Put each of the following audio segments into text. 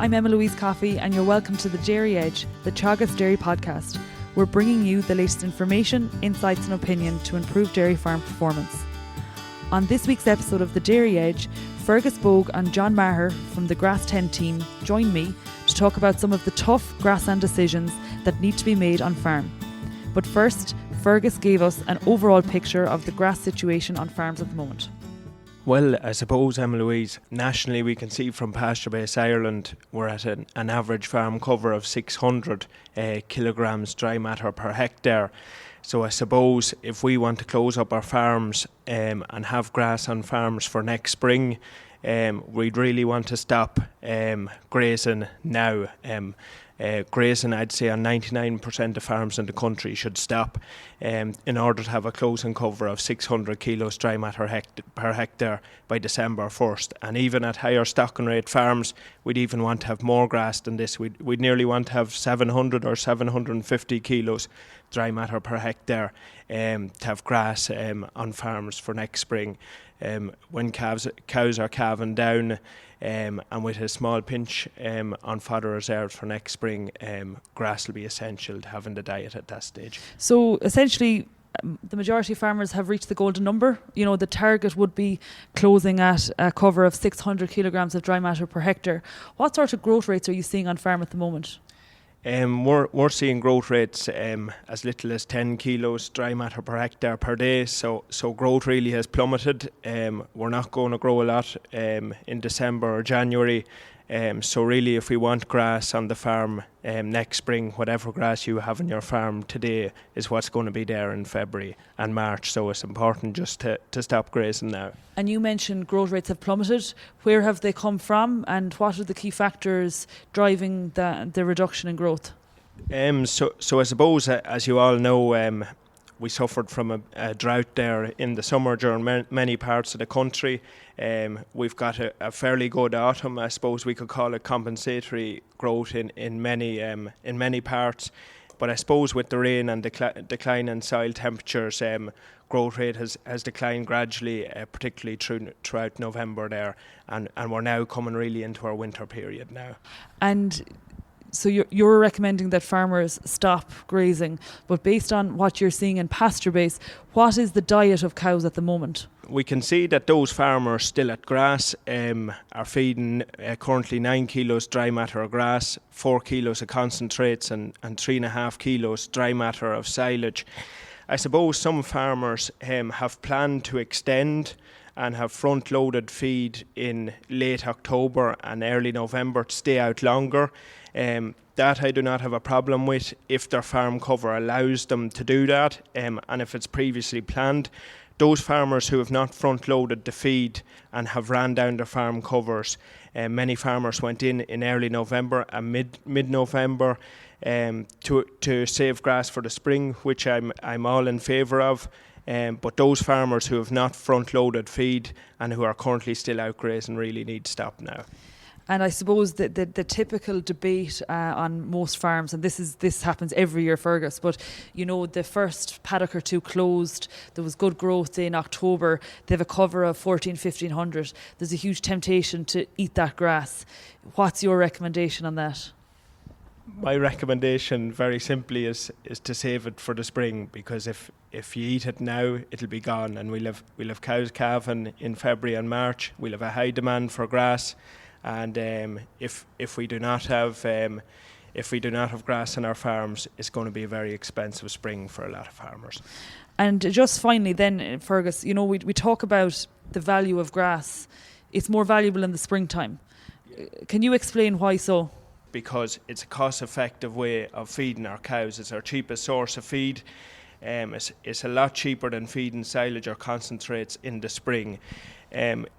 I'm Emma Louise Coffey and you're welcome to The Dairy Edge, the Teagasc Dairy Podcast. We're bringing you the latest information, insights and opinion to improve dairy farm performance. On this week's episode of The Dairy Edge, Fergus Bogue and John Maher from the Grass 10 team join me to talk about some of the tough grassland decisions that need to be made on farm. But first, Fergus gave us an overall picture of the grass situation on farms at the moment. Well, I suppose, Emma Louise, nationally we can see from PastureBase Ireland we're at an average farm cover of 600 kilograms dry matter per hectare. So I suppose if we want to close up our farms and have grass on farms for next spring, we'd really want to stop grazing now. Grazing, I'd say, on 99% of farms in the country should stop in order to have a closing cover of 600 kilos dry matter per hectare by December 1st. And even at higher stocking rate farms, we'd even want to have more grass than this. We'd nearly want to have 700 or 750 kilos dry matter per hectare to have grass on farms for next spring. When cows are calving down, and with a small pinch on fodder reserves for next spring, grass will be essential to have in the diet at that stage. So essentially, the majority of farmers have reached the golden number. You know, the target would be closing at a cover of 600 kilograms of dry matter per hectare. What sort of growth rates are you seeing on farm at the moment? We're seeing growth rates as little as 10 kilos dry matter per hectare per day. So growth really has plummeted. We're not going to grow a lot in December or January. So really, if we want grass on the farm next spring, whatever grass you have on your farm today is what's going to be there in February and March. So it's important just to stop grazing now. And you mentioned growth rates have plummeted. Where have they come from, and what are the key factors driving the reduction in growth? So I suppose, as you all know, we suffered from a drought there in the summer during many parts of the country. We've got a fairly good autumn. I suppose we could call it compensatory growth in many parts. But I suppose with the rain and decline in soil temperatures, growth rate has declined gradually, particularly throughout November there. And we're now coming really into our winter period now. And so you're recommending that farmers stop grazing, but based on what you're seeing in PastureBase, what is the diet of cows at the moment? We can see that those farmers still at grass are feeding currently 9 kilos dry matter of grass, 4 kilos of concentrates and 3.5 kilos dry matter of silage. I suppose some farmers have planned to extend and have front-loaded feed in late October and early November to stay out longer. That I do not have a problem with if their farm cover allows them to do that, and if it's previously planned. Those farmers who have not front-loaded the feed and have ran down their farm covers, many farmers went in early November and mid-November to save grass for the spring, which I'm all in favour of. But those farmers who have not front-loaded feed and who are currently still out grazing really need to stop now. And I suppose the typical debate on most farms, and this happens every year, Fergus, but you know, the first paddock or two closed, there was good growth in October, they have a cover of 1,500. There's a huge temptation to eat that grass. What's your recommendation on that? My recommendation, very simply, is to save it for the spring, because if you eat it now, it'll be gone, and we'll have cows calving in February and March. We'll have a high demand for grass. And if we do not have grass on our farms, it's going to be a very expensive spring for a lot of farmers. And just finally, then, Fergus, you know, we talk about the value of grass. It's more valuable in the springtime. Can you explain why so? Because it's a cost-effective way of feeding our cows. It's our cheapest source of feed. It's a lot cheaper than feeding silage or concentrates in the spring.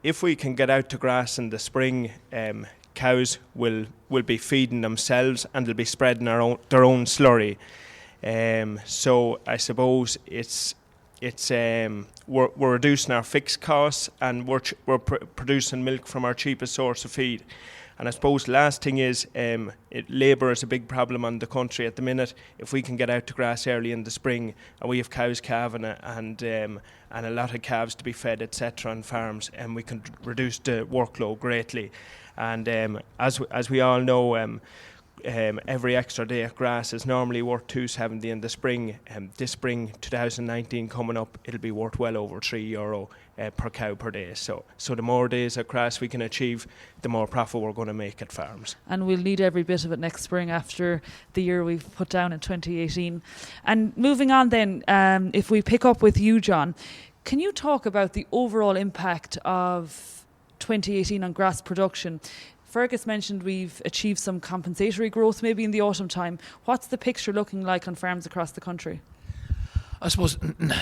If we can get out to grass in the spring, cows will be feeding themselves and they'll be spreading their own slurry. So I suppose we're reducing our fixed costs and we're producing milk from our cheapest source of feed. And I suppose last thing is labour is a big problem on the country at the minute. If we can get out to grass early in the spring, and we have cows calving and a lot of calves to be fed, etc. on farms, and we can reduce the workload greatly. And as we all know, every extra day of grass is normally worth €2.70 in the spring. This spring, 2019 coming up, it'll be worth well over €3 per cow per day. So the more days of grass we can achieve, the more profit we're going to make at farms. And we'll need every bit of it next spring after the year we've put down in 2018. And moving on then, if we pick up with you, John, can you talk about the overall impact of 2018 on grass production? Fergus mentioned we've achieved some compensatory growth maybe in the autumn time. What's the picture looking like on farms across the country? I suppose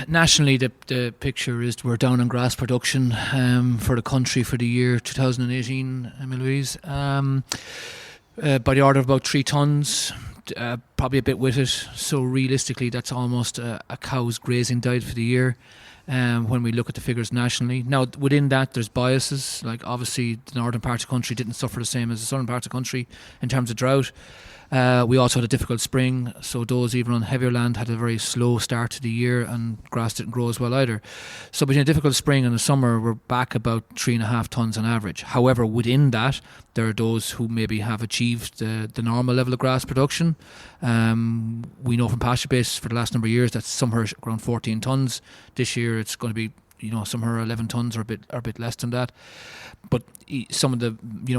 nationally the picture is we're down on grass production for the country for the year 2018, Louise, by the order of about 3 tonnes, probably a bit with it. So realistically that's almost a cow's grazing diet for the year. When we look at the figures nationally. Now, within that, there's biases. Like, obviously, the northern part of the country didn't suffer the same as the southern part of the country in terms of drought. We also had a difficult spring, so those even on heavier land had a very slow start to the year, and grass didn't grow as well either. So between a difficult spring and the summer, we're back about 3.5 tonnes on average. However, within that, there are those who maybe have achieved the normal level of grass production. We know from PastureBase for the last number of years that somewhere around 14 tonnes. This year it's going to be somewhere 11 tonnes or a bit less than that. But some of the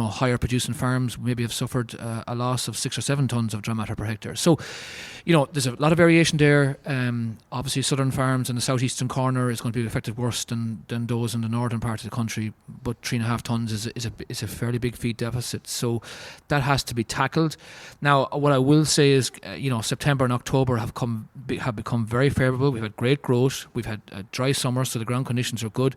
higher producing farms maybe have suffered a loss of 6 or 7 tonnes of dry matter per hectare. So there's a lot of variation there. Obviously southern farms in the southeastern corner is going to be affected worse than those in the northern part of the country, but 3.5 tonnes is a fairly big feed deficit, so that has to be tackled. Now what I will say is September and October have become very favourable. We've had great growth, we've had a dry summer, so the ground conditions are good.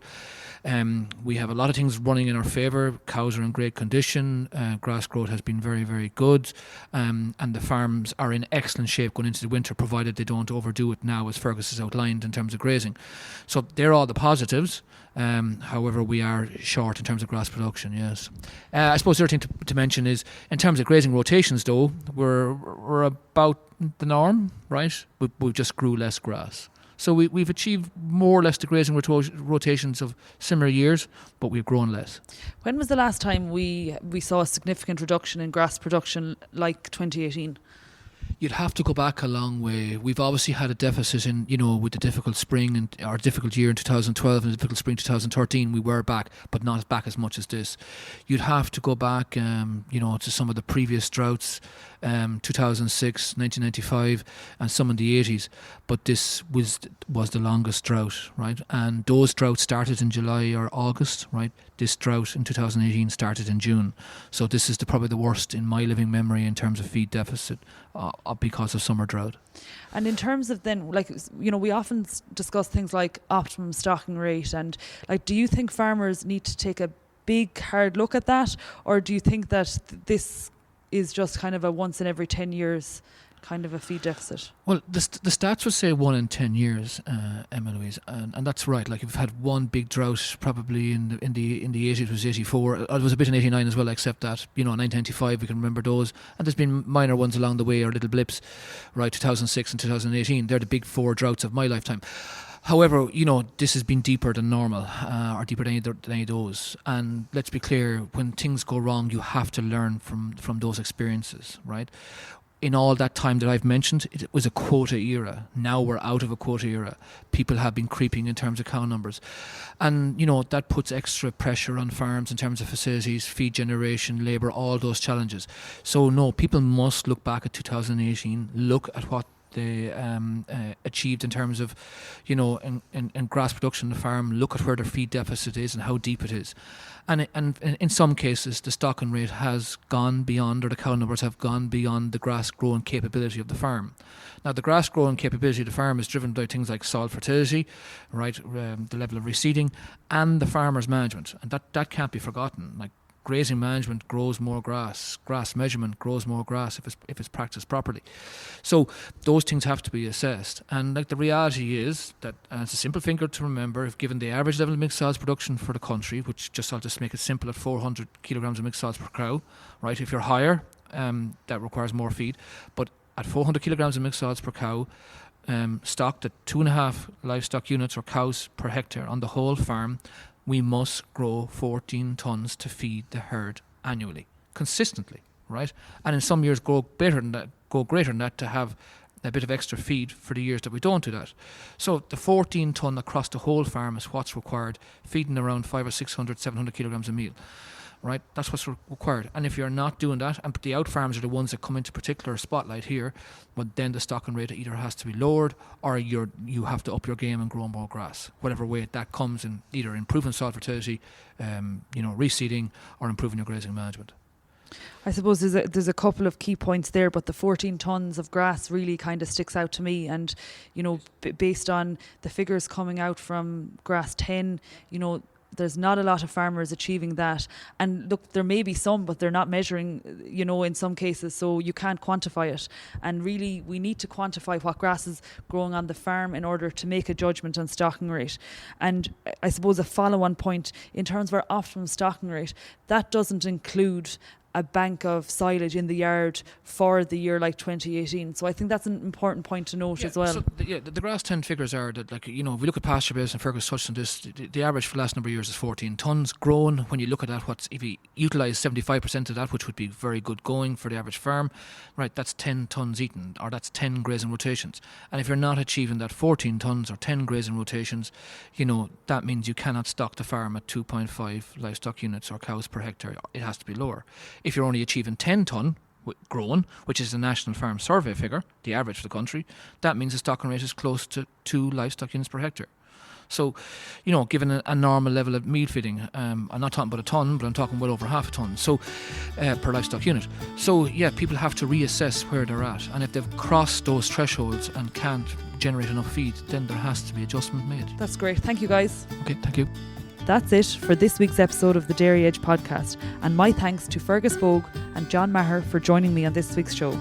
We have a lot of things running in our favour. Cows are in great condition, grass growth has been very, very good, and the farms are in excellent shape going into the winter, provided they don't overdo it now, as Fergus has outlined, in terms of grazing. So they're all the positives. However, we are short in terms of grass production, yes. I suppose the other thing to mention is, in terms of grazing rotations though, we're about the norm, right? We just grew less grass. So we've achieved more or less the grazing rotations of similar years, but we've grown less. When was the last time we saw a significant reduction in grass production like 2018? You'd have to go back a long way. We've obviously had a deficit in, with the difficult spring or difficult year in 2012 and the difficult spring 2013. We were back, but not back as much as this. You'd have to go back, to some of the previous droughts, 2006, 1995, and some in the 80s. But this was the longest drought, right? And those droughts started in July or August, right? This drought in 2018 started in June. So this is probably the worst in my living memory in terms of feed deficit because of summer drought. And in terms of then, we often discuss things like optimum stocking rate, and do you think farmers need to take a big hard look at that, or do you think that this is just kind of a once in every 10 years kind of a feed deficit? Well, the stats would say 1 in 10 years, Emma Louise, and that's right. Like, we've had one big drought probably in the 80s. It was 84. It was a bit in 89 as well, except that 1995 we can remember those, and there's been minor ones along the way, or little blips, right? 2006 and 2018. They're the big 4 droughts of my lifetime. However, this has been deeper than normal, or deeper than any of those. And let's be clear, when things go wrong, you have to learn from those experiences, right? In all that time that I've mentioned, it was a quota era. Now we're out of a quota era. People have been creeping in terms of cow numbers. And, that puts extra pressure on farms in terms of facilities, feed generation, labour, all those challenges. So, no, people must look back at 2018, look at what they achieved in terms of, in grass production on the farm, look at where their feed deficit is and how deep it is. And in some cases, the stocking rate has gone beyond, or the cow numbers have gone beyond the grass growing capability of the farm. Now, the grass growing capability of the farm is driven by things like soil fertility, right, the level of reseeding, and the farmer's management. And that can't be forgotten. Like, grazing management grows more grass. Grass measurement grows more grass if it's practiced properly. So those things have to be assessed. And like the reality is that, and it's a simple figure to remember, if given the average level of mixed solids production for the country, which I'll just make it simple at 400 kilograms of mixed solids per cow, right? If you're higher, that requires more feed. But at 400 kilograms of mixed solids per cow, stocked at 2.5 livestock units or cows per hectare on the whole farm, we must grow 14 tonnes to feed the herd annually, consistently, right? And in some years go greater than that to have a bit of extra feed for the years that we don't do that. So the 14 tonne across the whole farm is what's required, feeding around 500 or 600, 700 kilograms a meal. Right, that's what's required. And if you're not doing that, and the out farms are the ones that come into particular spotlight here, but then the stocking rate either has to be lowered or you have to up your game and grow more grass. Whatever way that comes in, either improving soil fertility, reseeding, or improving your grazing management. I suppose there's a couple of key points there, but the 14 tonnes of grass really kind of sticks out to me. And based on the figures coming out from Grass 10, there's not a lot of farmers achieving that. And look, there may be some, but they're not measuring, in some cases, so you can't quantify it. And really, we need to quantify what grass is growing on the farm in order to make a judgment on stocking rate. And I suppose a follow-on point, in terms of our optimum stocking rate, that doesn't include a bank of silage in the yard for the year like 2018. So I think that's an important point to note as well. So the Grass 10 figures are that, if we look at PastureBase, and Fergus touched on this, the average for the last number of years is 14 tonnes grown. When you look at that, if you utilise 75% of that, which would be very good going for the average farm, right, that's 10 tonnes eaten, or that's 10 grazing rotations. And if you're not achieving that 14 tonnes or 10 grazing rotations, that means you cannot stock the farm at 2.5 livestock units or cows per hectare. It has to be lower. If you're only achieving 10 tonne grown, which is the National Farm Survey figure, the average for the country, that means the stocking rate is close to 2 livestock units per hectare. So, given a normal level of meal feeding, I'm not talking about a tonne, but I'm talking well over half a tonne, so per livestock unit. So, people have to reassess where they're at, and if they've crossed those thresholds and can't generate enough feed, then there has to be adjustment made. That's great. Thank you, guys. Okay, thank you. That's it for this week's episode of the Dairy Edge podcast, and my thanks to Fergus Bogue and John Maher for joining me on this week's show.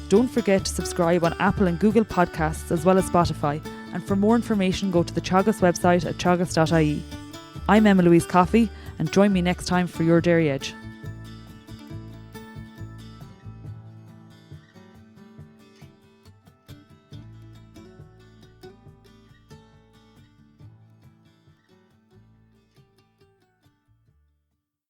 Don't forget to subscribe on Apple and Google Podcasts as well as Spotify, and for more information go to the Teagasc website at teagasc.ie. I'm Emma Louise Coffey, and join me next time for your Dairy Edge.